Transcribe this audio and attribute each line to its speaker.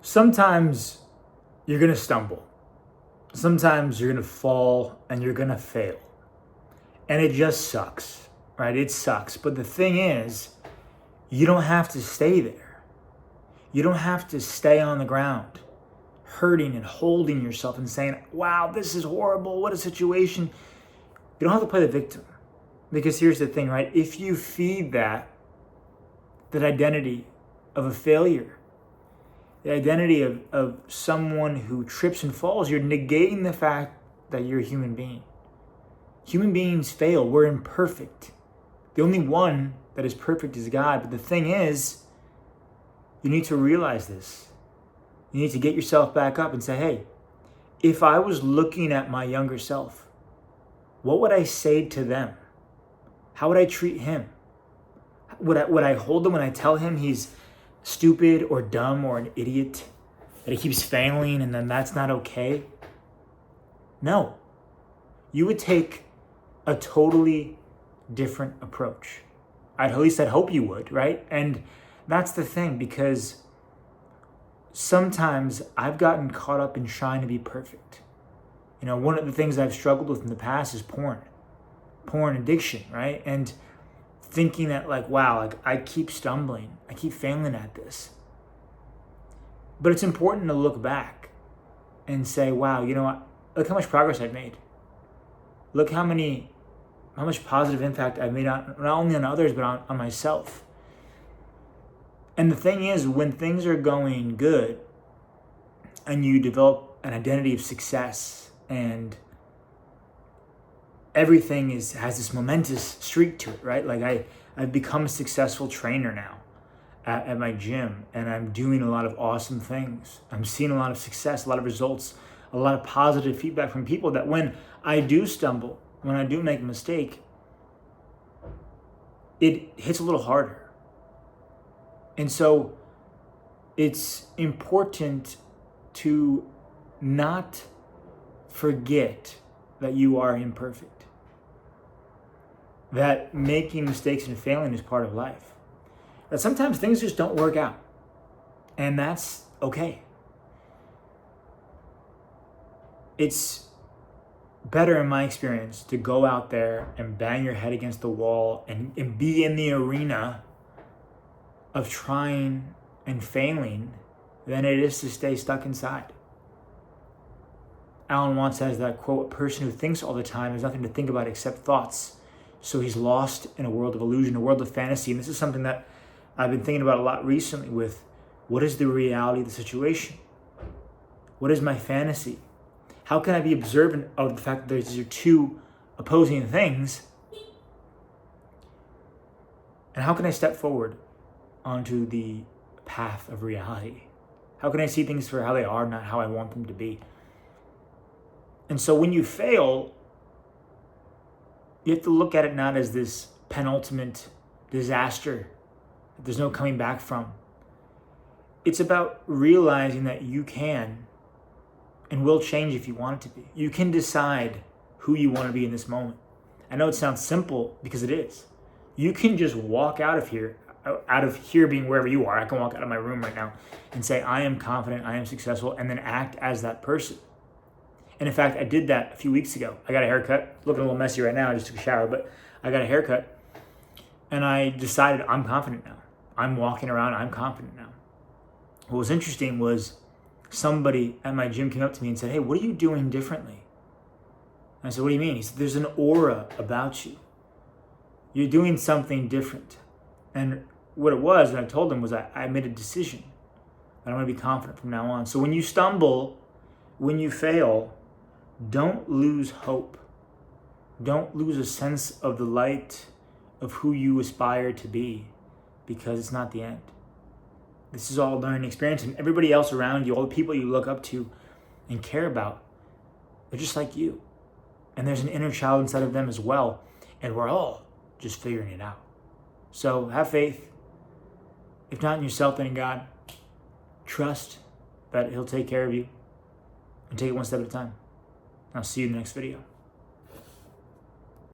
Speaker 1: Sometimes you're going to stumble. Sometimes you're going to fall and you're going to fail. And it just sucks, right? It sucks. But the thing is, you don't have to stay there. You don't have to stay on the ground, hurting and holding yourself and saying, wow, this is horrible. What a situation. You don't have to play the victim. Because here's the thing, right? If you feed that identity of a failure, the identity of someone who trips and falls, you're negating the fact that you're a human being. Human beings fail. We're imperfect. The only one that is perfect is God. But the thing is, you need to realize this. You need to get yourself back up and say, hey, if I was looking at my younger self, what would I say to them? How would I treat him? Would I hold him when I tell him he's stupid or dumb or an idiot, that he keeps failing and then that's not okay? No. You would take a totally different approach. At least I'd hope you would, right? And that's the thing, because sometimes I've gotten caught up in trying to be perfect. You know, one of the things I've struggled with in the past is porn addiction, right? And thinking that like, wow, like I keep stumbling, I keep failing at this. But it's important to look back and say, wow, you know what? Look how much progress I've made. Look how much positive impact I've made not only on others, but on myself. And the thing is, when things are going good and you develop an identity of success and everything has this momentous streak to it, right? Like I've become a successful trainer now at my gym, and I'm doing a lot of awesome things. I'm seeing a lot of success, a lot of results, a lot of positive feedback from people, that when I do stumble, when I do make a mistake, it hits a little harder. And so it's important to not forget that you are imperfect, that making mistakes and failing is part of life, that sometimes things just don't work out, and that's okay. It's better, in my experience, to go out there and bang your head against the wall and be in the arena of trying and failing than it is to stay stuck inside. Alan Watts has that quote, a person who thinks all the time has nothing to think about except thoughts. So he's lost in a world of illusion, a world of fantasy. And this is something that I've been thinking about a lot recently with, what is the reality of the situation? What is my fantasy? How can I be observant of the fact that these are two opposing things? And how can I step forward onto the path of reality? How can I see things for how they are, not how I want them to be? And so when you fail, you have to look at it not as this penultimate disaster that there's no coming back from. It's about realizing that you can and will change if you want it to be. You can decide who you want to be in this moment. I know it sounds simple, because it is. You can just walk out of here being wherever you are. I can walk out of my room right now and say, I am confident, I am successful, and then act as that person. And in fact, I did that a few weeks ago. I got a haircut, looking a little messy right now. I just took a shower, but I got a haircut, and I decided I'm confident now. I'm walking around, I'm confident now. What was interesting was somebody at my gym came up to me and said, hey, what are you doing differently? And I said, what do you mean? He said, there's an aura about you. You're doing something different. And what it was, and I told him, was I made a decision that I'm going to be confident from now on. So when you stumble, when you fail, don't lose hope. Don't lose a sense of the light of who you aspire to be, because it's not the end. This is all learning experience, and everybody else around you, all the people you look up to and care about, they're just like you. And there's an inner child inside of them as well, and we're all just figuring it out. So have faith. If not in yourself, then in God. Trust that He'll take care of you, and take it one step at a time. I'll see you in the next video.